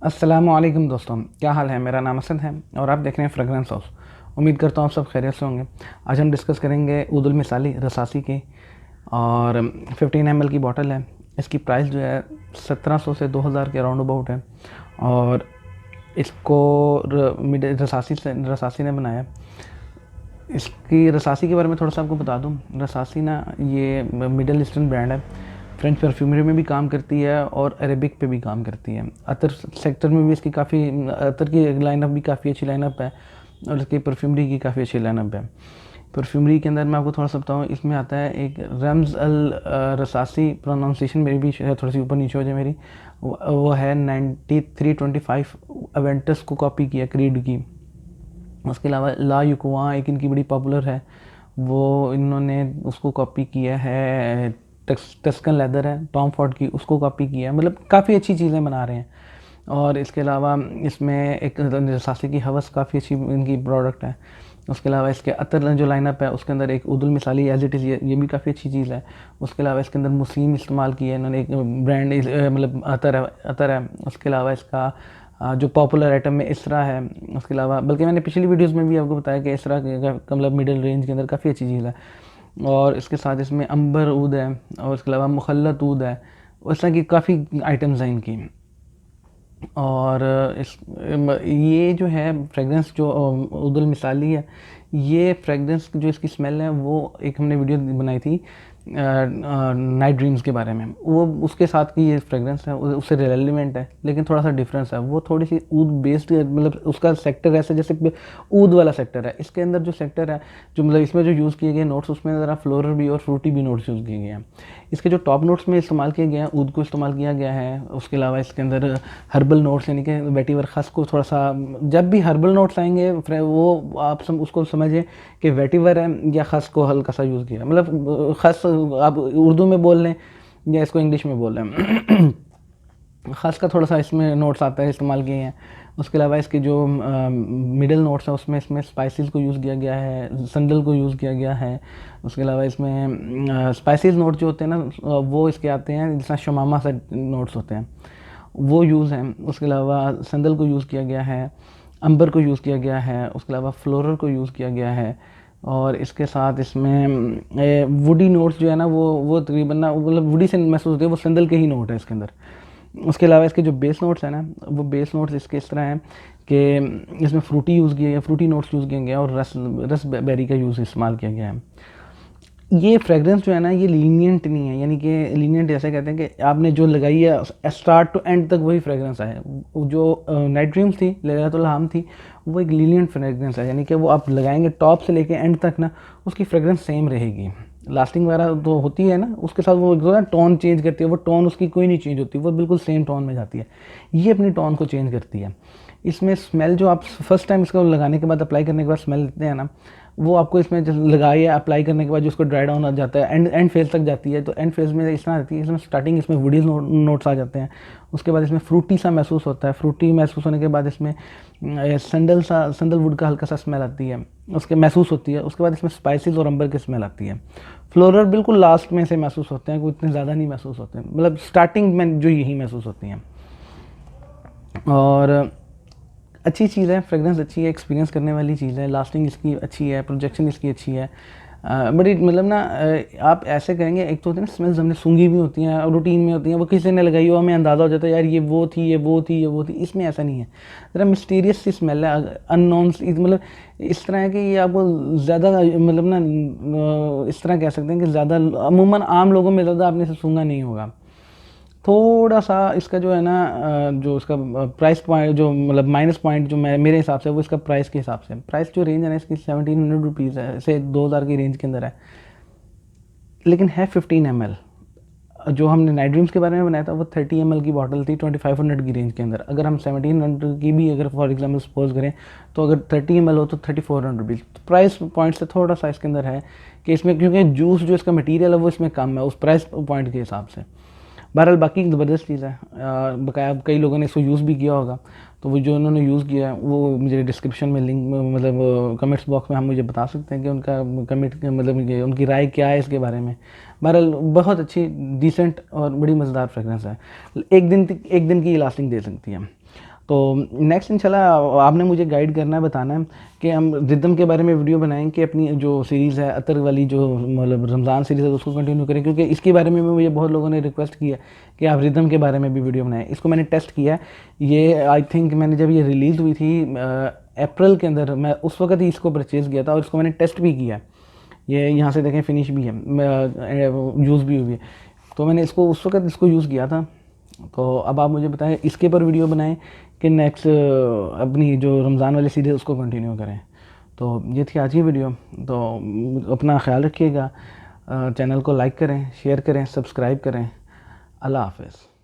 अस्सलामुअलैकुम दोस्तों, क्या हाल है। मेरा नाम असद है और आप देख रहे हैं फ्रेगरेंस हाउस। उम्मीद करता हूँ आप सब खैरियत से होंगे। आज हम डिस्कस करेंगे ऊद उल मिसाली रसासी की, और 15 ml की बॉटल है। इसकी प्राइस जो है 1700 से 2000 के अराउंड अबाउट है। और इसको रसासी ने बनाया। इसकी रसासी के बारे में थोड़ा सा आपको बता दूं। रसासी ना ये मिडल ईस्टर्न ब्रांड है। फ्रेंच परफ्यूमरी में भी काम करती है और अरेबिक पे भी काम करती है। अतर सेक्टर में भी इसकी अतर की लाइनअप भी काफ़ी अच्छी लाइनअप है और इसकी परफ्यूमरी की काफ़ी अच्छी लाइनअप है। परफ्यूमरी के अंदर मैं आपको थोड़ा सा बताऊँ, इसमें आता है एक रम्ज़ अल रसासी। प्रोनाउंसिएशन मेरी भी थोड़ी सी ऊपर नीचे हो जाए मेरी। वो है 9325 अवेंटस को कॉपी किया, क्रीड की। उसके अलावा ला युकुआ एक इनकी बड़ी पॉपुलर है, वो इन्होंने उसको कॉपी किया है। टस्कन लेदर है टॉम फॉर्ड की, उसको कॉपी किया है। मतलब काफ़ी अच्छी चीज़ें बना रहे हैं। और इसके अलावा इसमें एक रसासी की हवस काफ़ी अच्छी इनकी प्रोडक्ट है। उसके अलावा इसके अतर जो लाइनअप है उसके अंदर एक उदुल मिसाली एज इट इज़, ये भी काफ़ी अच्छी चीज़ है। उसके अलावा इसके अंदर मुस्लिम इस्तेमाल किया है इन्होंने, एक ब्रांड मतलब अतर है। उसके अलावा इसका जो पॉपुलर आइटम में इसरा है। उसके अलावा बल्कि मैंने पिछली वीडियोस में भी आपको बताया कि इसरा का मतलब मिडिल रेंज के अंदर काफ़ी अच्छी चीज़ है। और इसके साथ इसमें अंबर ऊद है और उसके अलावा मुखल्लत ऊद है। उस तरह की काफ़ी आइटम्स हैं इनकी। और ये जो है फ्रेगरेंस जो उदुल मिसाली है, ये फ्रेगरेंस जो इसकी स्मेल है वो एक हमने वीडियो बनाई थी नाइट ड्रीम्स के बारे में। वो उसके साथ की ये फ्रेगरेंस है, उससे रेलिवेंट है लेकिन थोड़ा सा डिफरेंस है। वो थोड़ी सी ऊद बेस्ड, मतलब उसका सेक्टर ऐसे जैसे ऊद वाला सेक्टर है। इसके अंदर जो सेक्टर है, जो मतलब इसमें जो यूज़ किए गए नोट्स, उसमें ज़रा फ्लोरल भी और फ्रूटी भी नोट्स यूज़ किए गए हैं। इसके जो टॉप नोट्स में इस्तेमाल किए गए हैं, ऊद को इस्तेमाल किया गया है। उसके अलावा इसके अंदर हर्बल नोट्स यानी कि वेटिवर खस को थोड़ा सा, जब भी हर्बल नोट्स आएंगे वो आप उसको समझें कि वेटिवर है या खस को हल्का सा यूज़ किया। मतलब खस आप उर्दू में बोल लें या इसको इंग्लिश में बोल लें। ख़ास का थोड़ा सा इसमें नोट्स आता है, इस्तेमाल किए हैं। उसके अलावा इसके जो मिडल नोट्स हैं उसमें इसमें स्पाइसेस को यूज़ किया गया है, संदल को यूज़ किया गया है। उसके अलावा इसमें स्पाइसेस नोट जो होते हैं ना, वो इसके आते हैं जिसमें शमामा से नोट्स होते हैं, वो यूज़ हैं। उसके अलावा संदल को यूज़ किया गया है, अंबर को यूज़ किया गया है। उसके अलावा फ्लोरल को यूज़ किया गया है। और इसके साथ इसमें वुडी नोट्स जो है ना, वो तकरीबन ना मतलब वुडी से महसूस होते हैं, वो संदल के ही नोट है इसके अंदर। उसके अलावा इसके जो बेस नोट्स हैं ना, वो बेस नोट्स इसके इस तरह हैं कि इसमें फ्रूटी यूज़ किया गया, फ्रूटी नोट्स यूज़ किए गए हैं और रस बेरी का यूज़ इस्तेमाल किया गया है। ये फ्रेगरेंस जो है ना, ये लीनियंट नहीं है, यानी कि लीनियंट ऐसे कहते हैं कि आपने जो लगाई है स्टार्ट टू एंड तक वही फ्रेगरेंस है। जो नाइट ड्रीम्स थी, लैलातुल हाम थी, वो एक लीनियंट फ्रेगरेंस है, यानी कि वो आप लगाएंगे टॉप से लेके एंड तक ना, उसकी फ्रेगरेंस सेम रहेगी। लास्टिंग वगैरह तो होती है ना, उसके साथ वो जो है टोन चेंज करती है। वो टोन उसकी कोई नहीं चेंज होती, वो बिल्कुल सेम टोन में जाती है। ये अपनी टोन को चेंज करती है। इसमें स्मेल जो आप फर्स्ट टाइम इसको लगाने के बाद, अप्लाई करने के बाद स्मेल लेते हैं ना, वो आपको इसमें लगाइए, अप्लाई करने के बाद जो उसको ड्राई डाउन आ जाता है, एंड फेज तक जाती है। तो एंड फेज में इस तरह आती है, इसमें स्टार्टिंग इसमें वुडी नोट्स आ जाते हैं। उसके बाद इसमें फ्रूटी सा महसूस होता है। फ्रूटी महसूस होने के बाद इसमें संदल वुड का हल्का सा स्मेल आती है, उसके महसूस होती है। उसके बाद इसमें स्पाइसेस और अंबर की स्मेल आती है। फ्लोरल बिल्कुल लास्ट में से महसूस होते हैं, कोई इतने ज़्यादा नहीं महसूस होते हैं, मतलब स्टार्टिंग में जो यही महसूस होती हैं। और अच्छी चीज़ है, फ्रेगरेंस अच्छी है, एक्सपीरियंस करने वाली चीज़ है। लास्टिंग इसकी अच्छी है, प्रोजेक्शन इसकी अच्छी है। बड़ी मतलब ना आप ऐसे करेंगे, एक तो होती है ना स्मेल्स हमने सूंघी भी होती हैं, रूटीन में होती हैं, वो किसी ने लगाई हो, हमें अंदाज़ा हो जाता है यार ये वो थी, ये वो थी, ये वो थी। इसमें ऐसा नहीं है, ज़रा मिस्टीरियस सी स्मेल है, अननोन। मतलब इस तरह है कि ये आपको ज़्यादा मतलब ना इस तरह कह सकते हैं कि ज़्यादा अमूमन आम लोगों में ज़्यादा आपने इसे सूंघा नहीं होगा। थोड़ा सा इसका जो है ना जो इसका प्राइस पॉइंट, जो मतलब माइनस पॉइंट जो मेरे हिसाब से, वो इसका प्राइस के हिसाब से, प्राइस जो रेंज है ना इसकी 1700 रुपीज़ है, से 2000 की रेंज के अंदर है। लेकिन है 15 ml। जो हमने नाइट ड्रीम्स के बारे में बनाया था वो 30 ml की बॉटल थी 2500 की रेंज के अंदर। अगर हम 1700 की भी अगर फॉर एग्जांपल सपोज करें, तो अगर 30 ml हो तो 3400 रुपीज़। तो प्राइस पॉइंट से थोड़ा सा इसके अंदर है कि इसमें, क्योंकि जूस जो इसका मटीरियल है वो इसमें कम है उस प्राइस पॉइंट के हिसाब से। बहरहाल बाकी ज़बरदस्त चीज़ है। बकाया कई लोगों ने इसको यूज़ भी किया होगा, तो वो जो उन्होंने यूज़ किया है वो मुझे डिस्क्रिप्शन में लिंक, मतलब कमेंट्स बॉक्स में हम मुझे बता सकते हैं कि उनका कमेंट, मतलब उनकी राय क्या है इसके बारे में। बहरहाल बहुत अच्छी, डिसेंट और बड़ी मज़ेदार फ्रेगरेंस है। एक दिन की लास्टिंग दे सकती है। तो नेक्स्ट इंशाल्लाह आपने मुझे गाइड करना है, बताना है कि हम रिदम के बारे में वीडियो बनाएं कि अपनी जो सीरीज़ है अतर वाली, जो मतलब रमज़ान सीरीज़ है, उसको कंटिन्यू करें, क्योंकि इसके बारे में मुझे बहुत लोगों ने रिक्वेस्ट किया कि आप रिदम के बारे में भी वीडियो बनाएं। इसको मैंने टेस्ट किया है, ये आई थिंक मैंने जब ये रिलीज़ हुई थी अप्रैल के अंदर, मैं उस वक्त ही इसको परचेज़ किया था और इसको मैंने टेस्ट भी किया। ये यहाँ से देखें फिनिश भी है, यूज़ भी हुई है। तो मैंने इसको उस वक्त इसको यूज़ किया था। तो अब आप मुझे बताएं इसके पर वीडियो बनाएं कि नेक्स्ट अपनी जो रमज़ान वाली सीरीज़ उसको कंटिन्यू करें। तो ये थी आज की वीडियो। तो अपना ख्याल रखिएगा, चैनल को लाइक करें, शेयर करें, सब्सक्राइब करें। अल्लाह हाफ़िज़।